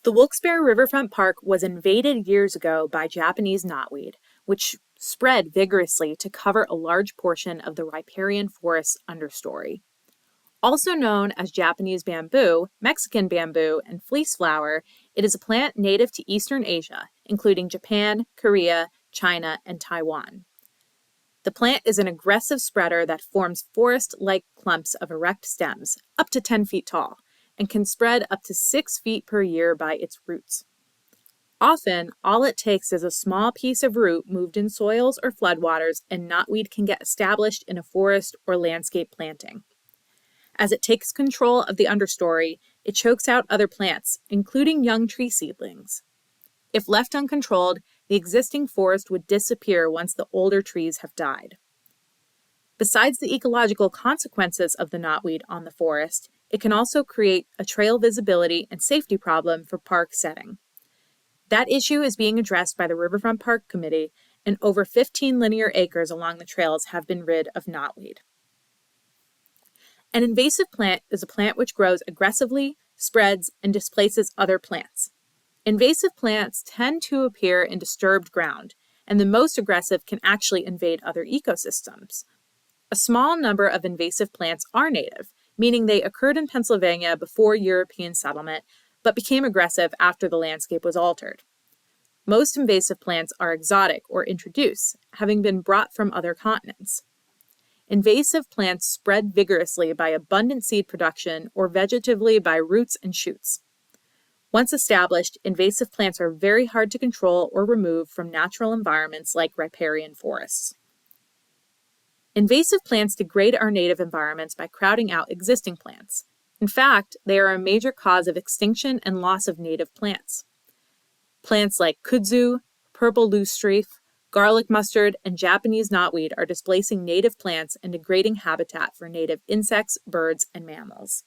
The Wilkes-Barre Riverfront Park was invaded years ago by Japanese knotweed, which spread vigorously to cover a large portion of the riparian forest's understory. Also known as Japanese bamboo, Mexican bamboo, and fleece flower, it is a plant native to Eastern Asia, including Japan, Korea, China, and Taiwan. The plant is an aggressive spreader that forms forest-like clumps of erect stems, up to 10 feet tall, and can spread up to 6 feet per year by its roots. Often, all it takes is a small piece of root moved in soils or floodwaters, and knotweed can get established in a forest or landscape planting. As it takes control of the understory, it chokes out other plants, including young tree seedlings. If left uncontrolled, the existing forest would disappear once the older trees have died. Besides the ecological consequences of the knotweed on the forest, it can also create a trail visibility and safety problem for park setting. That issue is being addressed by the Riverfront Park Committee, and over 15 linear acres along the trails have been rid of knotweed. An invasive plant is a plant which grows aggressively, spreads, and displaces other plants. Invasive plants tend to appear in disturbed ground, and the most aggressive can actually invade other ecosystems. A small number of invasive plants are native, meaning they occurred in Pennsylvania before European settlement, but became aggressive after the landscape was altered. Most invasive plants are exotic or introduced, having been brought from other continents. Invasive plants spread vigorously by abundant seed production or vegetatively by roots and shoots. Once established, invasive plants are very hard to control or remove from natural environments like riparian forests. Invasive plants degrade our native environments by crowding out existing plants. In fact, they are a major cause of extinction and loss of native plants. Plants like kudzu, purple loosestrife, garlic mustard, and Japanese knotweed are displacing native plants and degrading habitat for native insects, birds, and mammals.